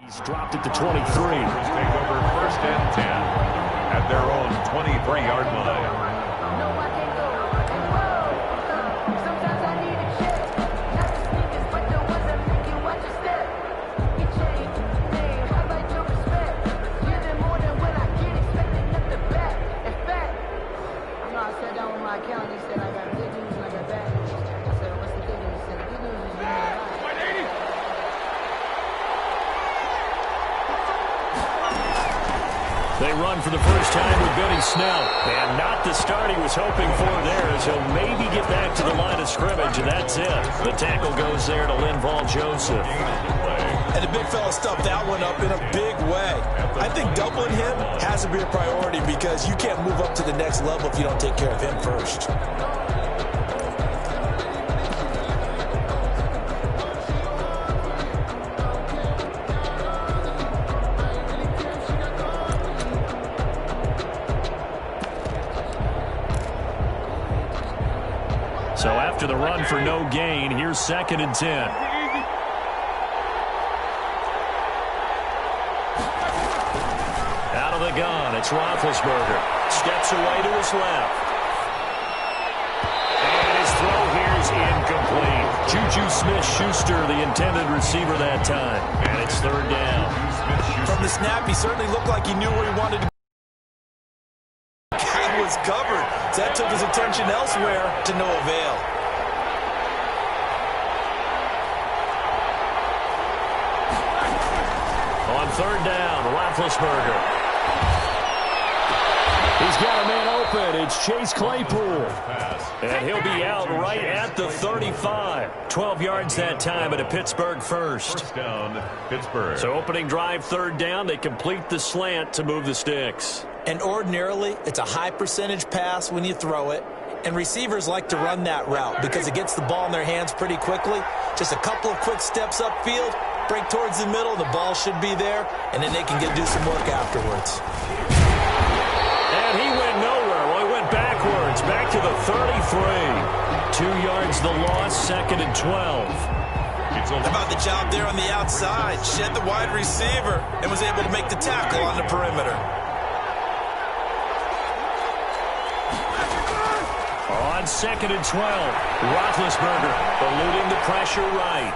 He's dropped it to 23. Take over 1st and 10 at their own 23-yard line. They run for the first time with Benny Snell. And not the start he was hoping for there, as he'll maybe get back to the line of scrimmage, and that's it. The tackle goes there to Linval Joseph. And the big fella stuffed that one up in a big way. I think doubling him has to be a priority because you can't move up to the next level if you don't take care of him first. So after the run for no gain, here's 2nd and 10. Out of the gun, it's Roethlisberger. Steps away to his left. And his throw here is incomplete. Juju Smith-Schuster, the intended receiver that time. And it's 3rd down. From the snap, he certainly looked like he knew where he wanted to go. Guy was covered. So that took his attention elsewhere to no avail. On 3rd down, Roethlisberger. He's got a man open. It's Chase Claypool. And he'll be out right at the 35. 12 yards that time at a Pittsburgh first. 1st down, Pittsburgh. So opening drive, 3rd down. They complete the slant to move the sticks. And ordinarily, it's a high percentage pass when you throw it. And receivers like to run that route because it gets the ball in their hands pretty quickly. Just a couple of quick steps upfield, break towards the middle, the ball should be there, and then they can do some work afterwards. And he went nowhere. Well, he went backwards, back to the 33. 2 yards the loss, 2nd and 12. How about the job there on the outside? Shed the wide receiver and was able to make the tackle on the perimeter. On 2nd and 12, Roethlisberger eluding the pressure right.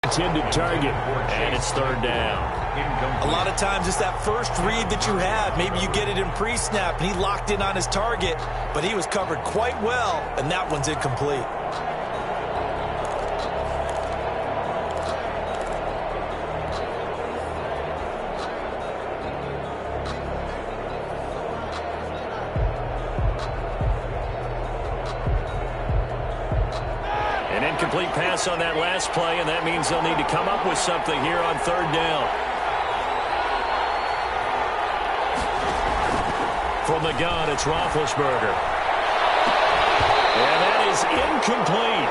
Intended target, and it's 3rd down. A lot of times it's that first read that you have. Maybe you get it in pre-snap, and he locked in on his target, but he was covered quite well, and that one's incomplete. An incomplete pass on that last play, and that means they'll need to come up with something here on 3rd down. From the gun, it's Roethlisberger. And that is incomplete.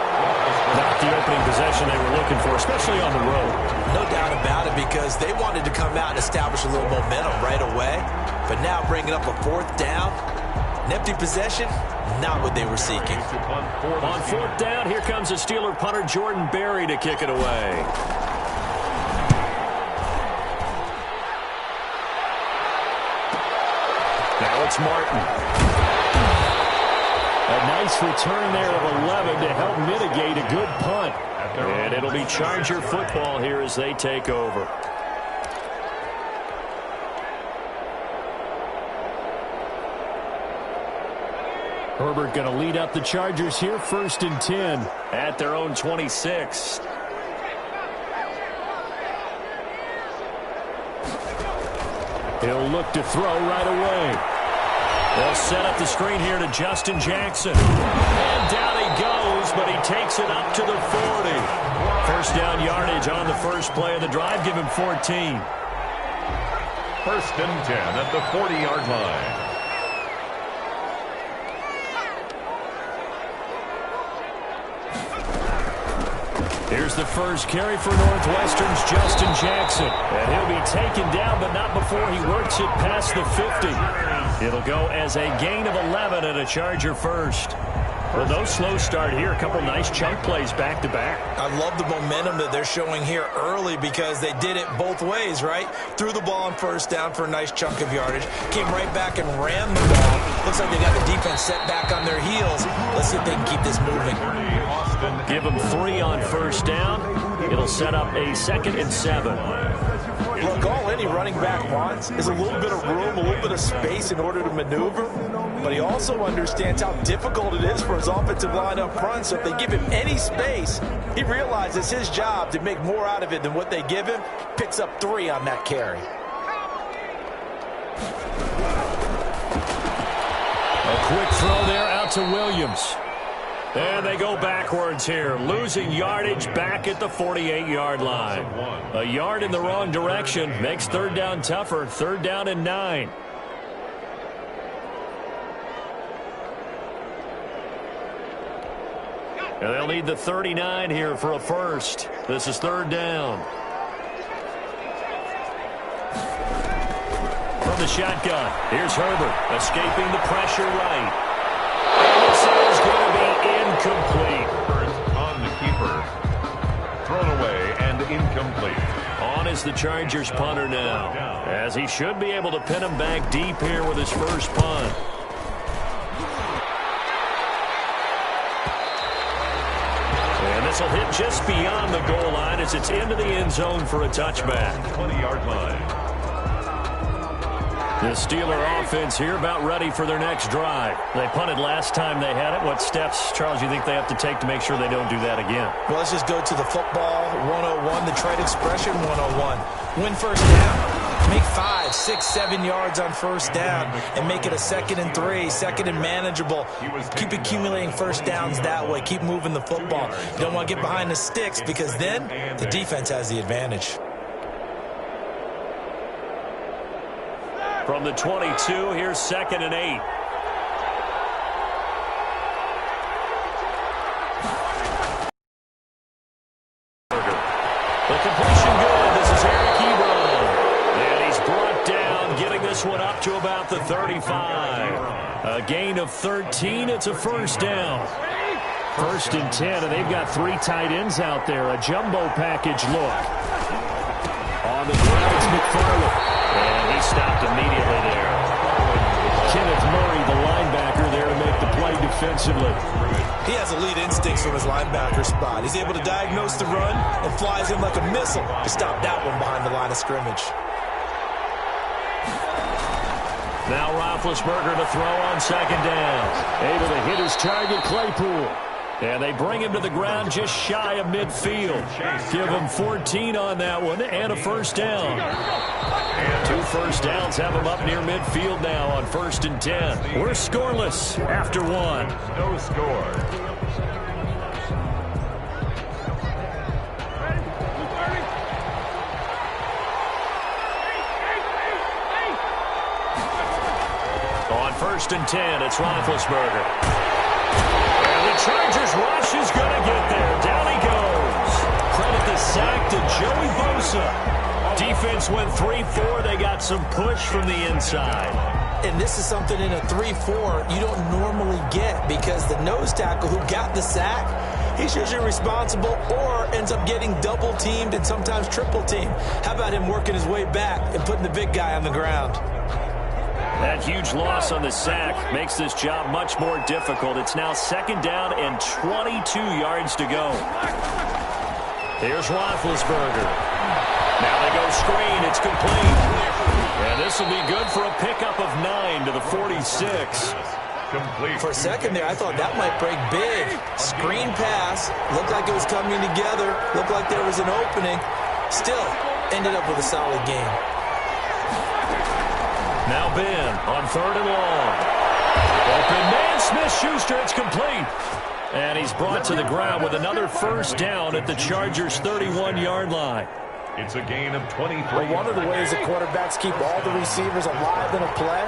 Not the opening possession they were looking for, especially on the road. No doubt about it, because they wanted to come out and establish a little momentum right away. But now bringing up a 4th down, an empty possession, not what they were seeking. On 4th down, here comes a Steeler punter, Jordan Berry, to kick it away. Now it's Martin. A nice return there of 11 to help mitigate a good punt. And it'll be Charger football here as they take over. Herbert going to lead up the Chargers here, 1st and 10 at their own 26. He'll look to throw right away. They'll set up the screen here to Justin Jackson. And down he goes, but he takes it up to the 40. 1st down yardage on the first play of the drive. Give him 14. 1st and 10 at the 40-yard line. Here's the first carry for Northwestern's Justin Jackson. And he'll be taken down, but not before he works it past the 50. It'll go as a gain of 11 and a Charger first. Well, no slow start here. A couple nice chunk plays back-to-back. I love the momentum that they're showing here early because they did it both ways, right? Threw the ball on first down for a nice chunk of yardage. Came right back and ran the ball. Looks like they got the defense set back on their heels. Let's see if they can keep this moving. Give them 3 on first down. It'll set up a 2nd and 7. Look, all any running back wants is a little bit of room, a little bit of space in order to maneuver. But he also understands how difficult it is for his offensive line up front. So if they give him any space, he realizes his job to make more out of it than what they give him. Picks up 3 on that carry. A quick throw there out to Williams. And they go backwards here, losing yardage back at the 48-yard line. A yard in the wrong direction makes third down tougher. 3rd down and 9. And they'll need the 39 here for a first. This is 3rd down. From the shotgun, here's Herbert, escaping the pressure right. This is going to be incomplete. First on the keeper. Thrown away and incomplete. On is the Chargers punter now, as he should be able to pin him back deep here with his first punt. And this will hit just beyond the goal line as it's into the end zone for a touchback. 20-yard line. The Steeler offense here about ready for their next drive. They punted last time they had it. What steps, Charles, you think they have to take to make sure they don't do that again? Well, let's just go to the football 101, the trade expression 101. Win first down. Make 5, 6, 7 yards on first down and make it a 2nd and 3, 2nd and manageable. Keep accumulating first downs that way. Keep moving the football. You don't want to get behind the sticks because then the defense has the advantage. From the 22, here's 2nd and 8. The completion good. This is Eric Ebron. And he's brought down, getting this one up to about the 35. A gain of 13. It's a first down. 1st and 10, and they've got 3 tight ends out there. A jumbo package look. On the ground, it's McFarland. And he stopped immediately there. Kenneth Murray, the linebacker, there to make the play defensively. He has elite instincts from his linebacker spot. He's able to diagnose the run and flies in like a missile to stop that one behind the line of scrimmage. Now Roethlisberger to throw on 2nd down. Able to hit his target, Claypool. And they bring him to the ground just shy of midfield. Give him 14 on that one and a first down. 2 first downs have him up near midfield now on 1st and 10. We're scoreless after 1. No score. On 1st and 10, it's Roethlisberger. Chargers rush is going to get there. Down he goes. Credit the sack to Joey Bosa. Defense went 3-4. They got some push from the inside. And this is something in a 3-4 you don't normally get because the nose tackle who got the sack, he's usually responsible or ends up getting double teamed and sometimes triple teamed. How about him working his way back and putting the big guy on the ground? That huge loss on the sack makes this job much more difficult. It's now 2nd down and 22 yards to go. Here's Roethlisberger. Now they go screen. It's complete. And this will be good for a pickup of 9 to the 46. Complete. For a second there, I thought that might break big. Screen pass. Looked like it was coming together. Looked like there was an opening. Still ended up with a solid game. Now Ben on 3rd and long. Open man, Smith-Schuster, it's complete. And he's brought to the ground with another first down at the Chargers' 31-yard line. It's a gain of 23. Well, one of the ways the quarterbacks keep all the receivers alive in a play,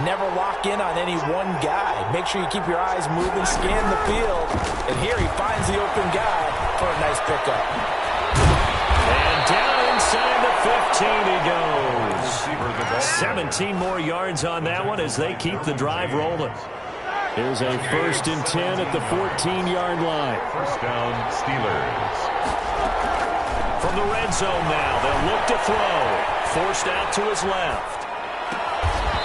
never lock in on any one guy. Make sure you keep your eyes moving, scan the field. And here he finds the open guy for a nice pickup. And down inside the 15 he goes. 17 more yards on that one as they keep the drive rolling. Here's a 1st and 10 at the 14-yard line. First down, Steelers. From the red zone now, they'll look to throw. Forced out to his left.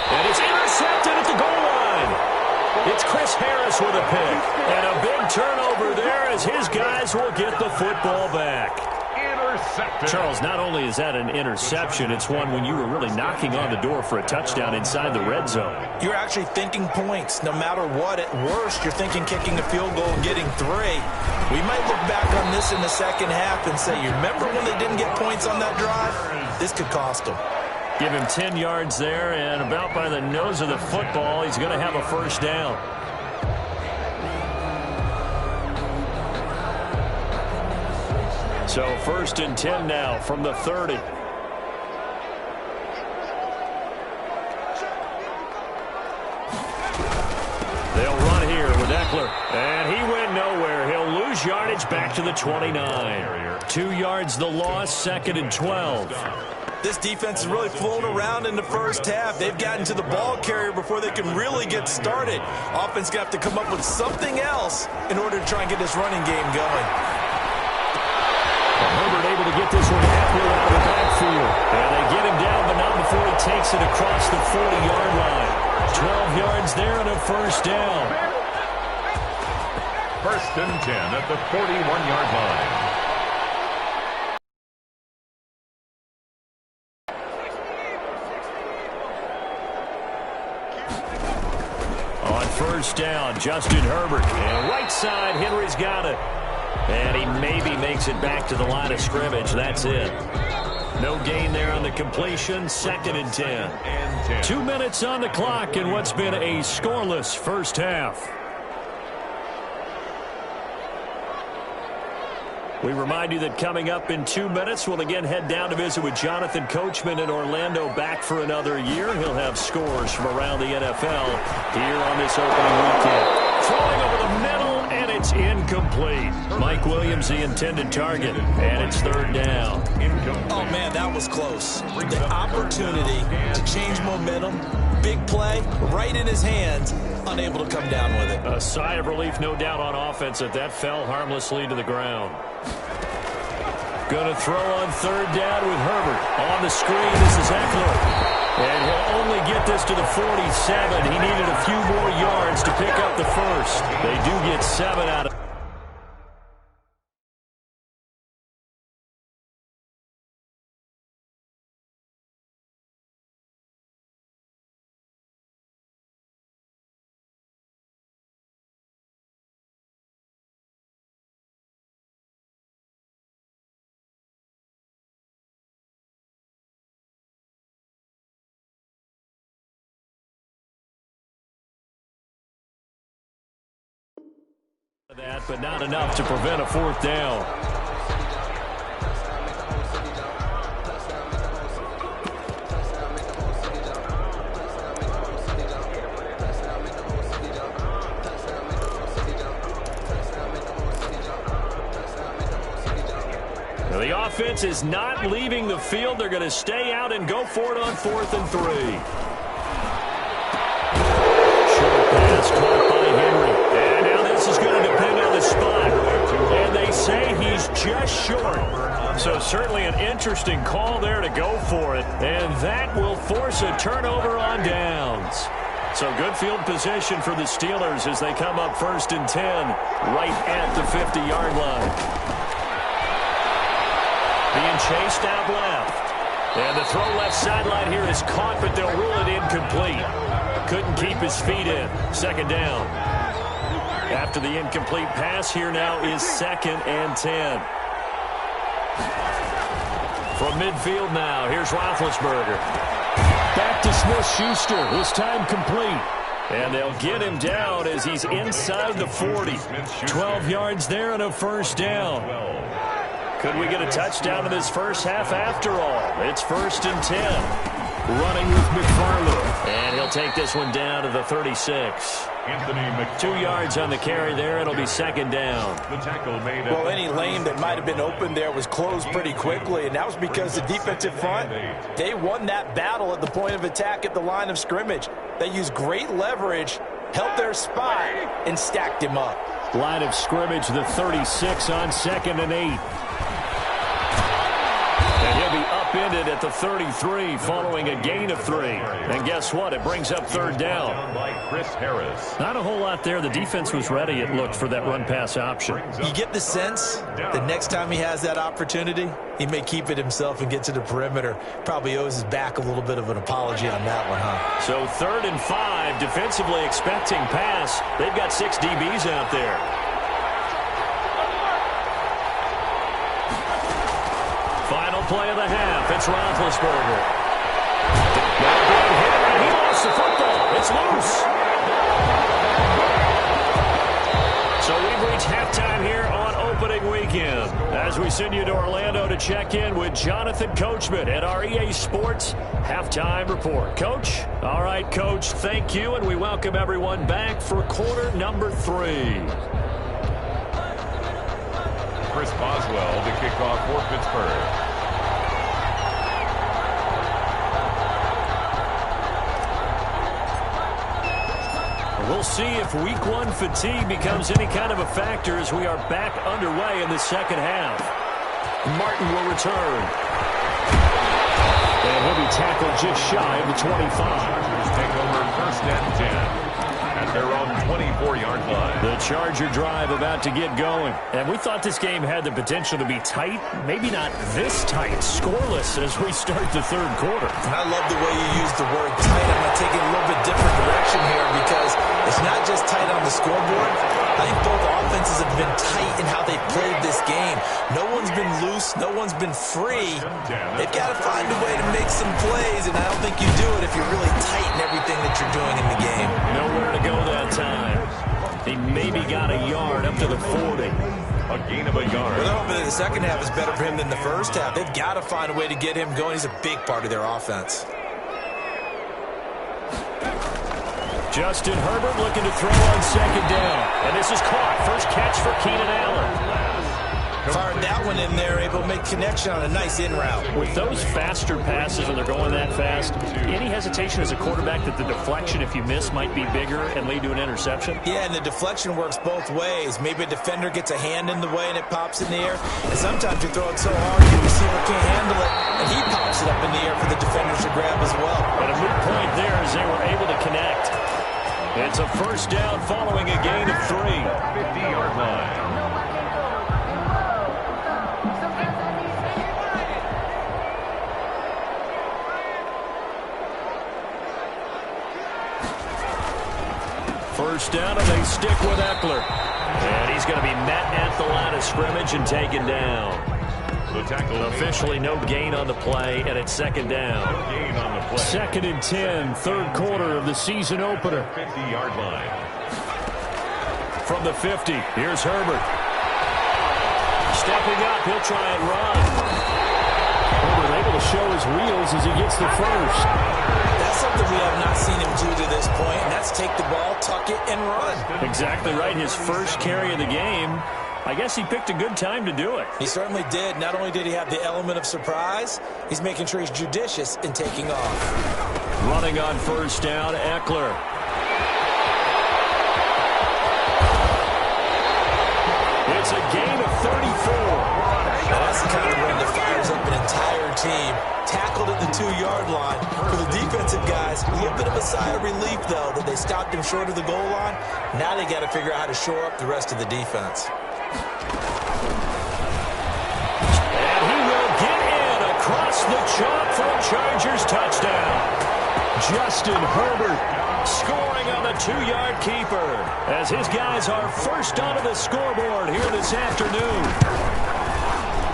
And it's intercepted at the goal line. It's Chris Harris with a pick. And a big turnover there as his guys will get the football back. Intercepted. Charles, not only is that an interception, it's one when you were really knocking on the door for a touchdown inside the red zone. You're actually thinking points. No matter what, at worst, you're thinking kicking a field goal and getting 3. We might look back on this in the second half and say, you remember when they didn't get points on that drive? This could cost them. Give him 10 yards there, and about by the nose of the football, he's going to have a first down. So 1st and 10 now from the 30. They'll run here with Eckler, and he went nowhere. He'll lose yardage back to the 29. 2 yards the loss, 2nd and 12. This defense has really flown around in the first half. They've gotten to the ball carrier before they can really get started. Offense going to have to come up with something else in order to try and get this running game going. Herbert able to get this one halfway out of the backfield. And they get him down, but not before he takes it across the 40-yard line. 12 yards there and a first down. 1st and 10 at the 41-yard line. On first down, Justin Herbert. And right side, Henry's got it. And he maybe makes it back to the line of scrimmage. That's it. No gain there on the completion. 2nd and 10. 2 minutes on the clock in what's been a scoreless first half. We remind you that coming up in 2 minutes, we'll again head down to visit with Jonathan Coachman in Orlando, back for another year. He'll have scores from around the NFL here on this opening weekend. Throwing over the middle, and it's incomplete. Mike Williams, the intended target, and it's 3rd down. Oh, man, that was close. The opportunity to change momentum, big play, right in his hands, unable to come down with it. A sigh of relief, no doubt, on offense that fell harmlessly to the ground. Going to throw on 3rd down with Herbert. On the screen, this is Eckler. And he'll only get this to the 47. He needed a few more yards to pick up the first. They do get 7 out of it. That, but not enough to prevent a 4th down. Now the offense is not leaving the field. They're going to stay out and go for it on 4th and 3. Short pass caught by Henry. And now this is going to depend on the spot. And they say he's just short. So certainly an interesting call there to go for it. And that will force a turnover on downs. So good field position for the Steelers as they come up 1st and 10 right at the 50-yard line. Being chased out left. And the throw left sideline here is caught, but they'll rule it incomplete. Couldn't keep his feet in. 2nd down. After the incomplete pass, here now is 2nd and 10. From midfield now, here's Roethlisberger. Back to Smith-Schuster. This time complete. And they'll get him down as he's inside the 40. 12 yards there and a first down. Could we get a touchdown in this first half after all? It's 1st and 10. Running with McFarland. And he'll take this one down to the 36. 2 yards on the carry there. It'll be 2nd down. The tackle made. Well, any lane that might have been open there was closed pretty quickly, and that was because the defensive front, they won that battle at the point of attack at the line of scrimmage. They used great leverage held their spot, and stacked him up. Line of scrimmage, the 36 on 2nd and 8. And he'll be upended at the 33 following a gain of 3. And guess what? It brings up 3rd down. By Chris Harris. Not a whole lot there. The defense was ready, it looked, for that run-pass option. You get the sense the next time he has that opportunity, he may keep it himself and get to the perimeter. Probably owes his back a little bit of an apology on that one, huh? So 3rd and 5, defensively expecting pass. They've got 6 DBs out there. Final play of the half. It's Roethlisberger. He lost the football. It's loose. So we've reached halftime here on opening weekend as we send you to Orlando to check in with Jonathan Coachman at our EA Sports Halftime Report. Coach? All right, Coach, thank you, and we welcome everyone back for quarter number 3. Chris Boswell to kick off for Pittsburgh. We'll see if week 1 fatigue becomes any kind of a factor as we are back underway in the second half. Martin will return. And he'll be tackled just shy of the 25. Chargers take over 1st and 10 at their own 24-yard line. The Charger drive about to get going. And we thought this game had the potential to be tight. Maybe not this tight. Scoreless as we start the 3rd quarter. And I love the way you use the word tight. I'm going to take it a little bit different direction here because it's not just tight on the scoreboard. I think both offenses have been tight in how they've played this game. No one's been loose. No one's been free. They've got to find a way to make some plays, and I don't think you do it if you're really tight in everything that you're doing in the game. Nowhere to go that time. He maybe got a yard up to the 40. A gain of a yard. Well, they're hoping that the second half is better for him than the first half. They've got to find a way to get him going. He's a big part of their offense. Justin Herbert looking to throw on 2nd down. And this is caught. First catch for Keenan Allen. Fired that one in there, able to make connection on a nice in route. With those faster passes when they're going that fast, any hesitation as a quarterback that the deflection, if you miss, might be bigger and lead to an interception? Yeah, and the deflection works both ways. Maybe a defender gets a hand in the way and it pops in the air. And sometimes you throw it so hard your receiver can't handle it, and he pops it up in the air for the defenders to grab as well. But a moot point there as they were able to connect. It's a 1st down following a gain of 3. 50-yard line. First down, and they stick with Eckler. And he's going to be met at the line of scrimmage and taken down. The tackle officially no gain on the play, and it's 2nd down. No gain on the play. 2nd and 10, 3rd quarter of the season opener. 50-yard line. From the 50, here's Herbert. Stepping up, he'll try and run. Herbert able to show his wheels as he gets the first. That's something we have not seen him do to this point, and that's take the ball, tuck it, and run. Exactly right. His first carry of the game. I guess he picked a good time to do it. He certainly did. Not only did he have the element of surprise, he's making sure he's judicious in taking off. Running on 1st down, Eckler. It's a gain of 34. Now that's the kind of run that fires up an entire team. Tackled at the 2-yard line. For the defensive guys, a little bit of a sigh of relief, though, that they stopped him short of the goal line. Now they got to figure out how to shore up the rest of the defense. And he will get in across the chalk for a Chargers touchdown. Justin Herbert scoring on the 2-yard keeper as his guys are first onto the scoreboard here this afternoon.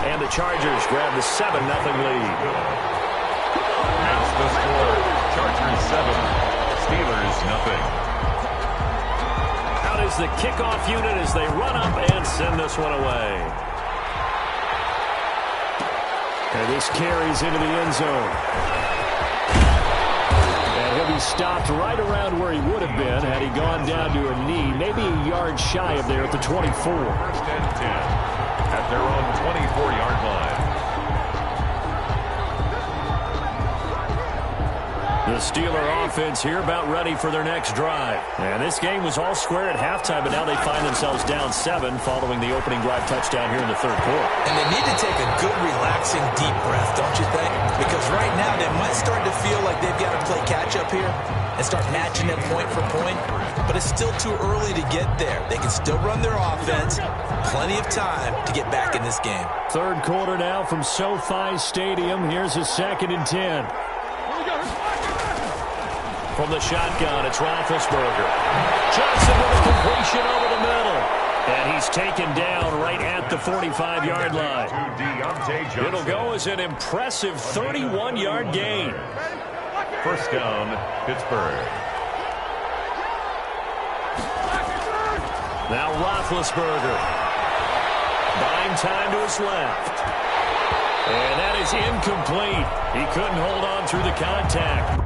And the Chargers grab the 7-0 lead. That's the score. Chargers 7, Steelers 0. Out is the kickoff unit as they run up and send this one away. And this carries into the end zone. And he'll be stopped right around where he would have been had he gone down to a knee, maybe a yard shy of there at the 24. 1st and 10 at their own 24-yard line. The The Steeler offense here about ready for their next drive. And this game was all square at halftime, but now they find themselves down 7 following the opening drive touchdown here in the third quarter. And they need to take a good, relaxing, deep breath, don't you think? Because right now they might start to feel like they've got to play catch-up here and start matching them point for point. But it's still too early to get there. They can still run their offense. Plenty of time to get back in this game. Third quarter now from SoFi Stadium. Here's a 2nd and 10. From the shotgun, it's Roethlisberger. Johnson with a completion over the middle. And he's taken down right at the 45-yard line. It'll go as an impressive 31-yard gain. First down, Pittsburgh. Now Roethlisberger. Buying time to his left. And that is incomplete. He couldn't hold on through the contact.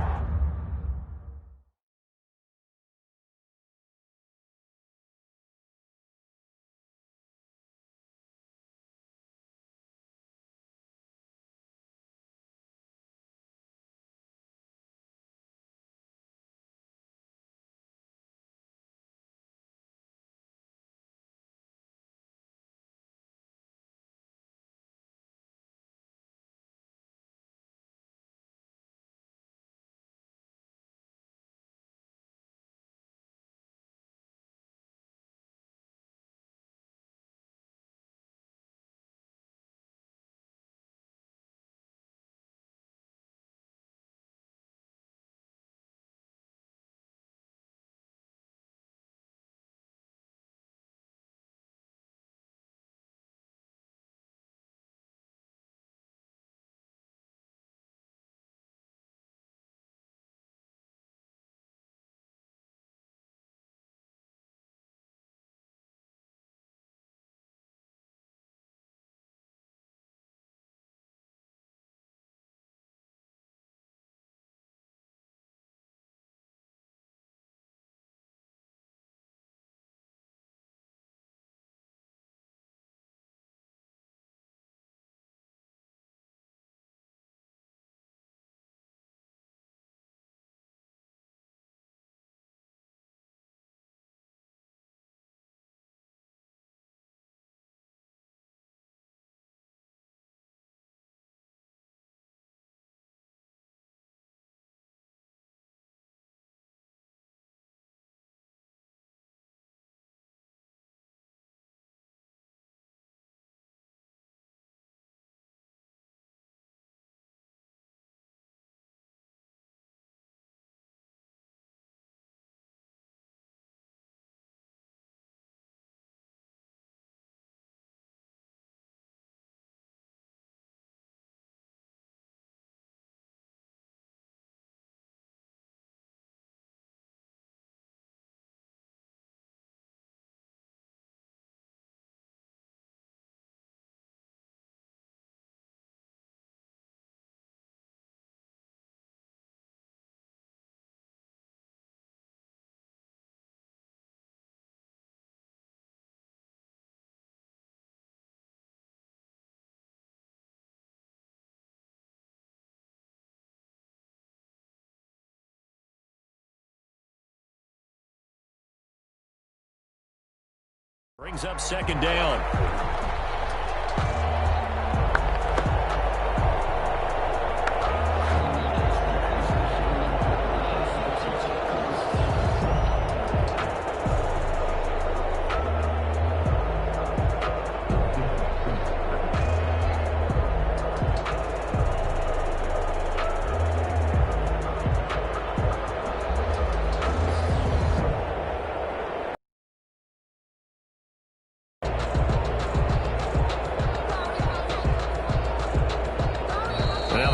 Brings up 2nd down.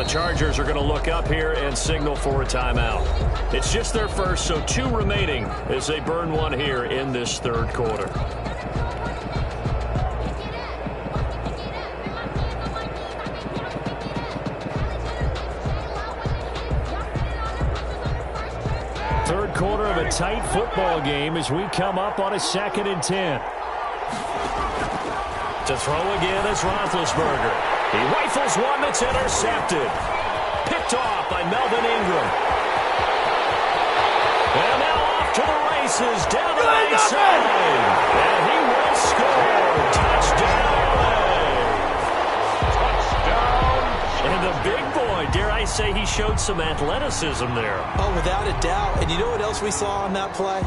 Chargers are going to look up here and signal for a timeout. It's just their first, so 2 remaining as they burn 1 here in this third quarter. Third quarter of a tight football game as we come up on a 2nd and 10. To throw again is Roethlisberger. He rifles one that's intercepted. Picked off by Melvin Ingram. passes down the right side. And he will score. Touchdown. And the big boy, dare I say, he showed some athleticism there. Oh, without a doubt. And you know what else we saw on that play?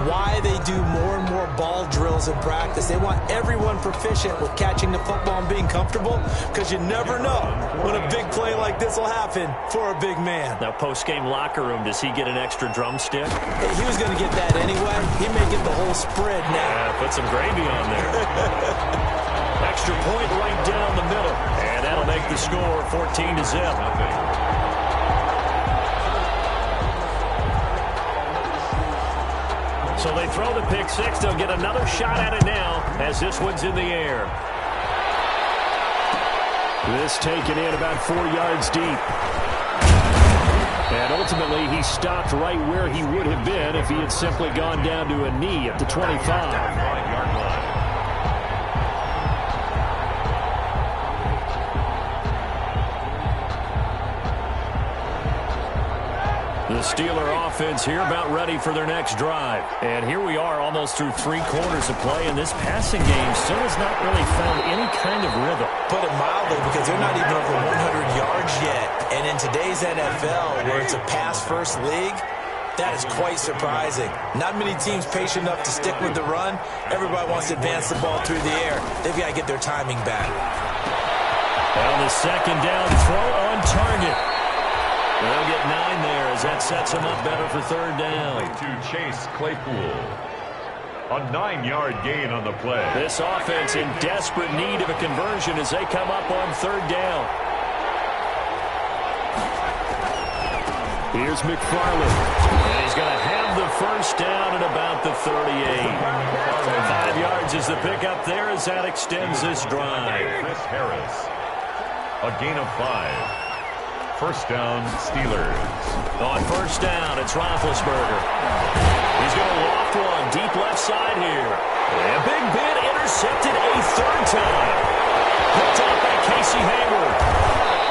Why they do more and more ball drills in practice. They want everyone proficient with catching the football and being comfortable, because you never know when a big play like this will happen for a big man. Now, post-game locker room, does he get an extra drumstick? Hey, he was going to get that anyway. He may get the whole spread now. Yeah, put some gravy on there. Extra point right down the middle. And that'll make the score 14-0. So they throw the pick six. They'll get another shot at it now as this one's in the air. This taken in about 4 yards deep. And ultimately, he stopped right where he would have been if he had simply gone down to a knee at the 25. 5-yard line. The Steeler offense here about ready for their next drive. And here we are almost through 3 quarters of play, and this passing game still has not really found any kind of rhythm. Put it mildly, because they're not even over 100 yards yet. And in today's NFL, where it's a pass-first league, that is quite surprising. Not many teams patient enough to stick with the run. Everybody wants to advance the ball through the air. They've got to get their timing back. On the second down throw on target. They'll get 9 there as that sets them up better for third down. To Chase Claypool. A 9-yard gain on the play. This offense in desperate need of a conversion as they come up on third down. Here's McFarland. And he's going to have the first down at about the 38. 5 yards is the pickup there as that extends this drive. Chris Harris. A gain of 5. First down, Steelers. On first down, it's Roethlisberger. He's going to loft one deep left side here. And Big Ben intercepted a third time. Picked off by Casey Hayward.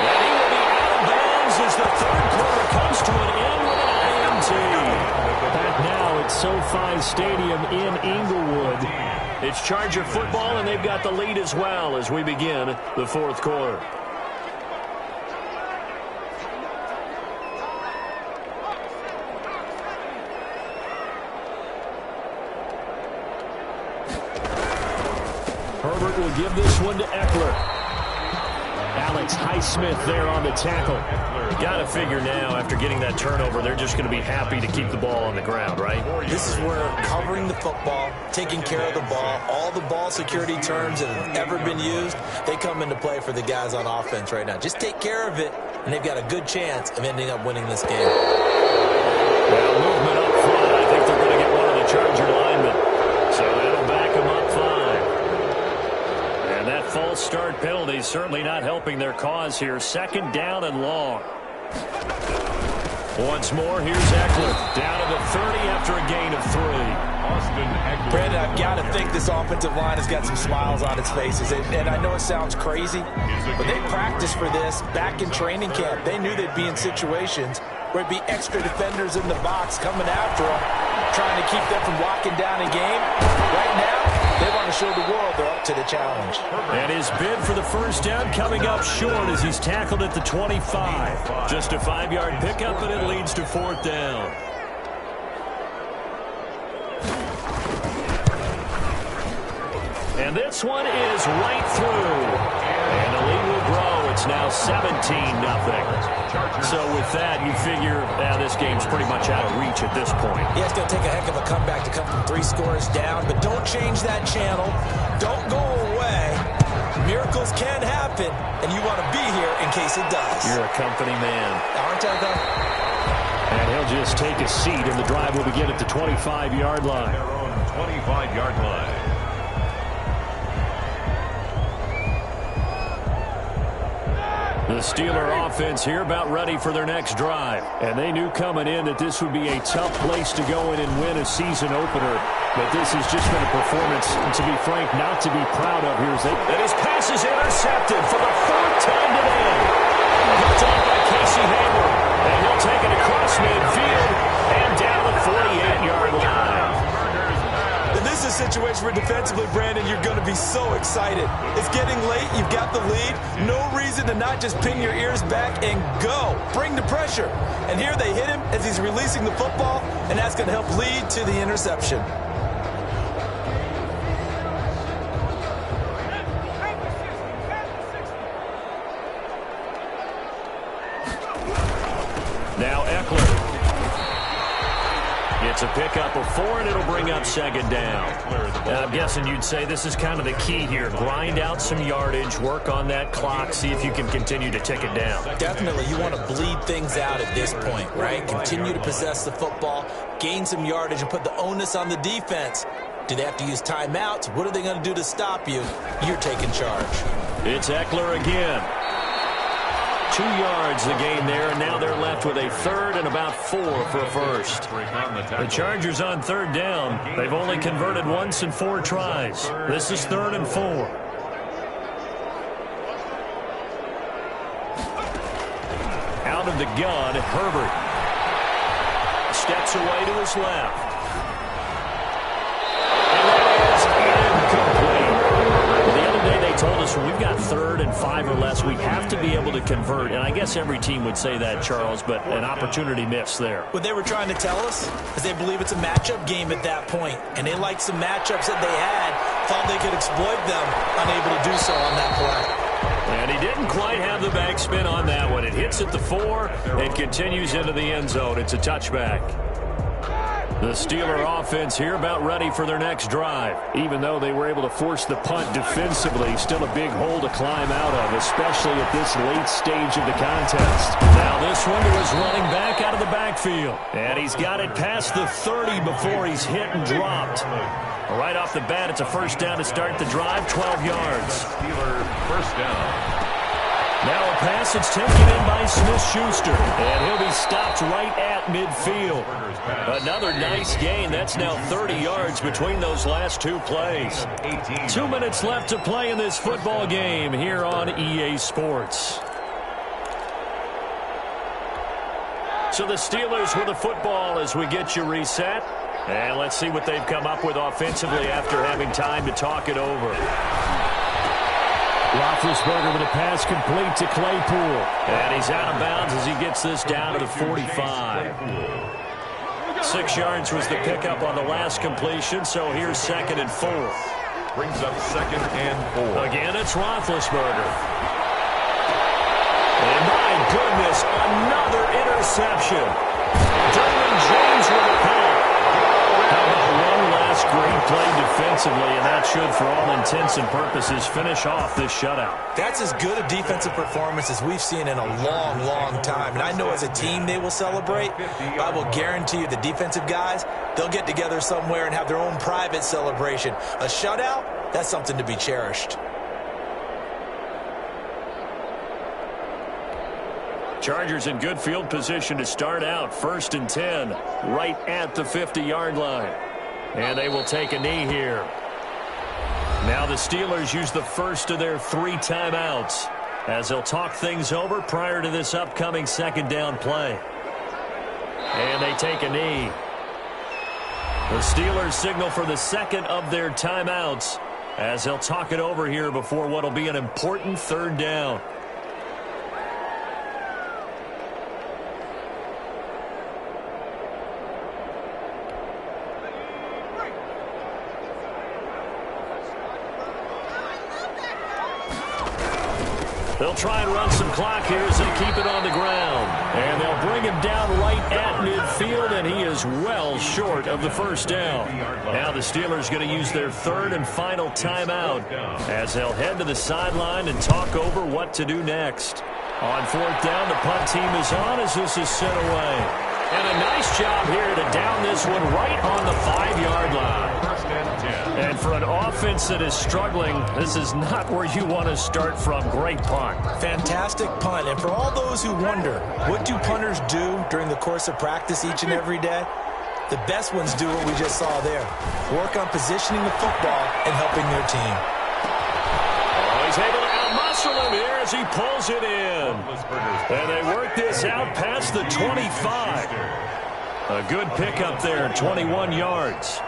And he will be out of bounds as the third quarter comes to an end with an INT. Back now at SoFi Stadium in Inglewood. It's Charger football, and they've got the lead as well as we begin the fourth quarter. Herbert will give this one to Eckler. Alex Highsmith there on the tackle. Got to figure now, after getting that turnover, they're just going to be happy to keep the ball on the ground, right? This is where covering the football, taking care of the ball, all the ball security terms that have ever been used, they come into play for the guys on offense right now. Just take care of it, and they've got a good chance of ending up winning this game. Well, movement up front. I think they're going to get one of the Charger linemen. So that'll back them up 5. And that false start penalty is certainly not helping their cause here. Second down and long. Once more, here's Eckler. Down to the 30 after a gain of 3. Austin Eckler. Brandon, I've got to think this offensive line has got some smiles on its faces. And I know it sounds crazy, but they practiced for this back in training camp. They knew they'd be in situations where it'd be extra defenders in the box coming after them, trying to keep them from locking down a game. Right now, they want to show the world they're up to the challenge. And his bid for the first down coming up short as he's tackled at the 25. Just a 5-yard pickup, and it leads to fourth down. And this one is right through. And the lead will grow. It's now 17-0. So with that, you figure this game's pretty much out of reach at this point. Yeah, it's going to take a heck of a comeback to come from 3 scores down, but don't change that channel. Don't go away. Miracles can happen, and you want to be here in case it does. You're a company man. Aren't I, though? And he'll just take a seat, and the drive will begin at the 25-yard line. Their own 25-yard line. The Steeler offense here about ready for their next drive. And they knew coming in that this would be a tough place to go in and win a season opener. But this has just been a performance, and to be frank, not to be proud of. And his pass is intercepted for the 4th time today. Picked off by Casey Hayward. And he'll take it across midfield and down the 48-yard line. for defensively, Brandon, you're going to be so excited. It's getting late. You've got the lead. No reason to not just pin your ears back and go. Bring the pressure. And here they hit him as he's releasing the football, and that's going to help lead to the interception. Now Eckler. It's a pickup of 4, and it'll bring up second down. I'm guessing you'd say this is kind of the key here. Grind out some yardage, work on that clock, see if you can continue to tick it down. Definitely. You want to bleed things out at this point, right? Continue to possess the football, gain some yardage, and put the onus on the defense. Do they have to use timeouts? What are they going to do to stop you? You're taking charge. It's Eckler again. 2 yards the gain there, and now they're left with a third and about 4 for a first. The Chargers on third down. They've only converted once in 4 tries. This is 3rd and 4. Out of the gun, Herbert. Steps away to his left. And that is incomplete. The other day they told us when we've got 3rd and 5 or less, we have to be able to convert. And I guess every team would say that, Charles, but an opportunity missed there. What they were trying to tell us is they believe it's a matchup game at that point, and they liked some matchups that they had, thought they could exploit them, unable to do so on that play. And he didn't quite have the backspin on that one. It hits at the 4 and continues into the end zone. It's a touchback. The Steeler offense here about ready for their next drive. Even though they were able to force the punt defensively, still a big hole to climb out of, especially at this late stage of the contest. Now this one to his running back out of the backfield. And he's got it past the 30 before he's hit and dropped. Right off the bat, it's a first down to start the drive, 12 yards. Steeler first down. Now a pass that's taken in by Smith-Schuster, and he'll be stopped right at midfield. Another nice gain. That's now 30 yards between those last 2 plays. 2 minutes left to play in this football game here on EA Sports. So the Steelers with the football as we get you reset. And let's see what they've come up with offensively after having time to talk it over. Roethlisberger with a pass complete to Claypool. And he's out of bounds as he gets this down to the 45. 6 yards was the pickup on the last completion, so here's 2nd and 4. Brings up 2nd and 4. Again, it's Roethlisberger. And my goodness, another interception. Derwin James with a pick. How about one last great play defensively, and that should, for all intents and purposes, finish off this shutout. That's as good a defensive performance as we've seen in a long, long time. And I know as a team they will celebrate. I will guarantee you the defensive guys, they'll get together somewhere and have their own private celebration. A shutout, that's something to be cherished. Chargers in good field position to start out. 1st and 10, right at the 50-yard line. And they will take a knee here. Now the Steelers use the first of their 3 timeouts as they'll talk things over prior to this upcoming 2nd down play. And they take a knee. The Steelers signal for the 2nd of their timeouts as they'll talk it over here before what will be an important 3rd down. They'll try and run some clock here as they keep it on the ground. And they'll bring him down right at midfield, and he is well short of the 1st down. Now the Steelers going to use their 3rd and final timeout as they'll head to the sideline and talk over what to do next. On 4th down, the punt team is on as this is sent away. And a nice job here to down this one right on the 5-yard line. And for an offense that is struggling, this is not where you want to start from. Great punt. Fantastic punt. And for all those who wonder, what do punters do during the course of practice each and every day? The best ones do what we just saw there. Work on positioning the football and helping their team. Oh, he's able to out-muscle him here as he pulls it in. And they work this out past the 25. A good pickup there, 21 yards.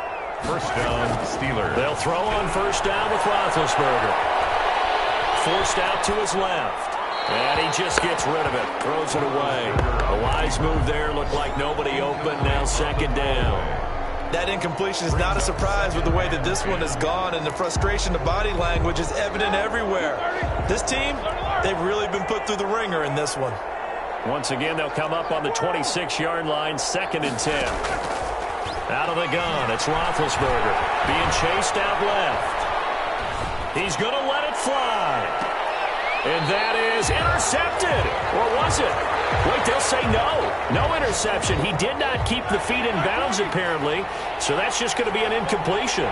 First down, Steelers. They'll throw on first down with Roethlisberger. Forced out to his left. And he just gets rid of it. Throws it away. A wise move there. Looked like nobody open. Now second down. That incompletion is not a surprise with the way that this one has gone, and the frustration, the body language is evident everywhere. This team, they've really been put through the ringer in this one. Once again, they'll come up on the 26-yard line, 2nd and 10. Out of the gun, it's Roethlisberger being chased out left. He's going to let it fly. And that is intercepted. Or was it? Wait, they'll say no. No interception. He did not keep the feet in bounds, apparently. So that's just going to be an incompletion.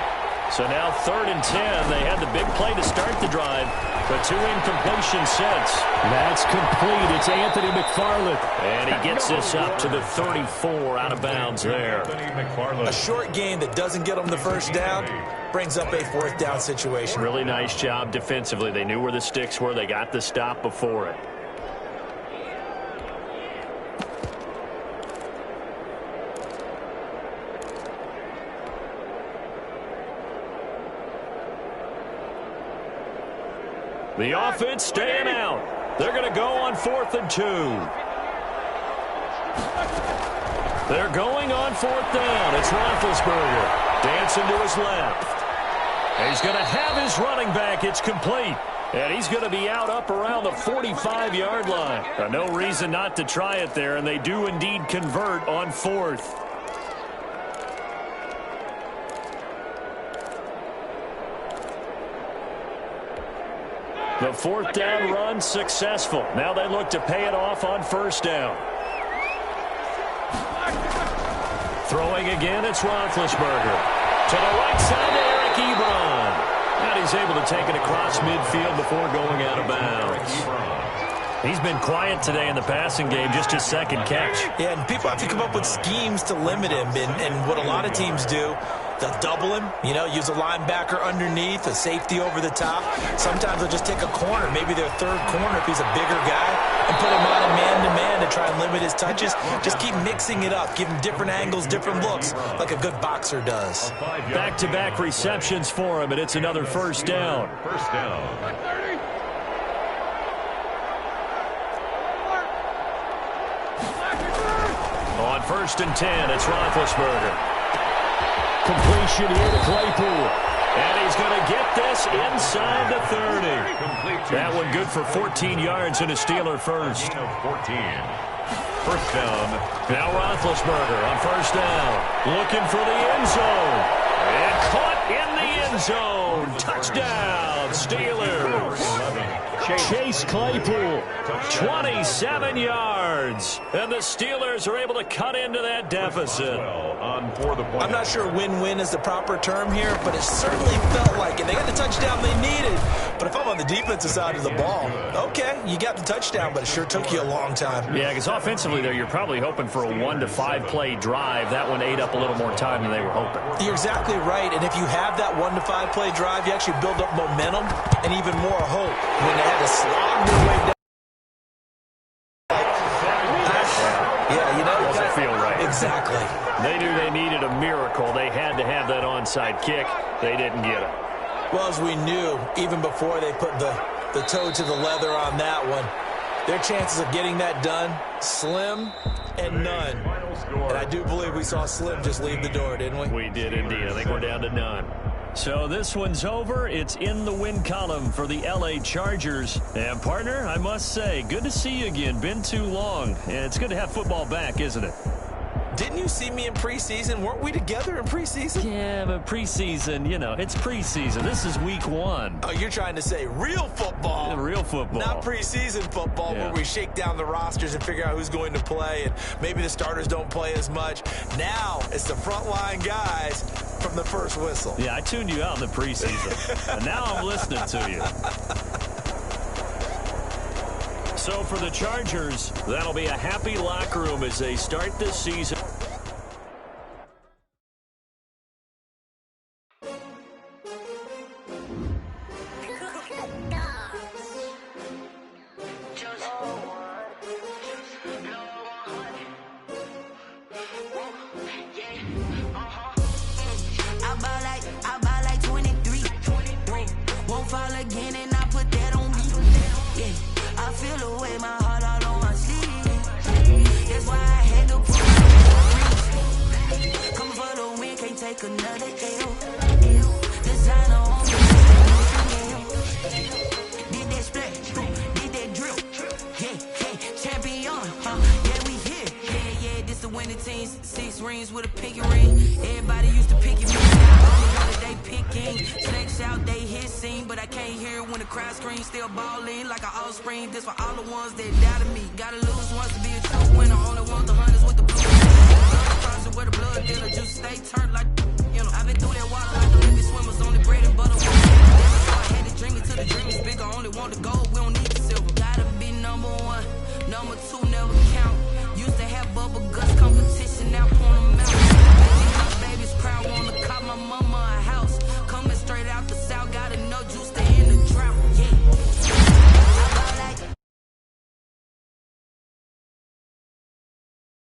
So now 3rd and 10. They had the big play to start the drive, but 2 incompletions since. That's complete. It's Anthony McFarland. And he gets this up to the 34 out of bounds there. A short gain that doesn't get them the first down brings up a 4th down situation. Really nice job defensively. They knew where the sticks were. They got the stop before it. The offense staying out. They're going to go on 4th and 2. They're going on 4th down. It's Roethlisberger dancing to his left. He's going to have his running back. It's complete. And he's going to be out up around the 45-yard line. No reason not to try it there, and they do indeed convert on 4th. The 4th down run successful. Now they look to pay it off on 1st down. Throwing again, it's Roethlisberger. To the right side to Eric Ebron. And he's able to take it across midfield before going out of bounds. He's been quiet today in the passing game, just his 2nd catch. Yeah, and people have to come up with schemes to limit him. And what a lot of teams do, they'll double him, use a linebacker underneath, a safety over the top. Sometimes they'll just take a corner, maybe their 3rd corner if he's a bigger guy, and put him on a man-to-man to try and limit his touches. Just keep mixing it up, give him different angles, different looks, like a good boxer does. Back-to-back receptions for him, and it's another 1st down. First down. On 1st and 10, it's Roethlisberger. Completion here to Claypool. And he's going to get this inside the 30. That one good for 14 yards and a Steeler first. 14. First down. Now Roethlisberger on 1st down. Looking for the end zone. And caught in the end zone. Touchdown, Steelers. Chase Claypool, 27 yards. And the Steelers are able to cut into that deficit. I'm not sure win-win is the proper term here, but it certainly felt like it. They got the touchdown they needed. But if I'm on the defensive side of the ball, okay, you got the touchdown, but it sure took you a long time. Yeah, because offensively, though, you're probably hoping for a 1 to 5 play drive. That one ate up a little more time than they were hoping. You're exactly right. And if you have that 1 to 5 play drive, you actually build up momentum and even more hope when they had to slog their way down. Doesn't feel right. Exactly. They knew they needed a miracle. They had to have that onside kick. They didn't get it. Well, as we knew, even before they put the toe to the leather on that one, their chances of getting that done, slim and none. And I do believe we saw Slim just leave the door, didn't we? We did indeed. I think we're down to none. So this one's over. It's in the win column for the L.A. Chargers. And, partner, I must say, good to see you again. Been too long. And it's good to have football back, isn't it? Didn't you see me in preseason? Weren't we together in preseason? Yeah, but preseason, it's preseason. This is week 1. Oh, you're trying to say real football. Real football. Not preseason football where we shake down the rosters and figure out who's going to play, and maybe the starters don't play as much. Now it's the frontline guys from the first whistle. Yeah, I tuned you out in the preseason, and now I'm listening to you. So for the Chargers, that'll be a happy locker room as they start this season. feel the way, my heart all on my sleeve. That's why I had to pull coming for the win, can't take another L. Designer on me, did that split, did that drill. Yeah, champion, yeah, we here. Yeah, this the winning team. 6 rings with a pinky ring. Everybody used to pick it, me. They picking, snakes out, they hit scene, but I can't hear when the crowd screams. Still balling like an offspring. This for all the ones that doubted me. Gotta lose once to be a true winner. Only want the hunters with the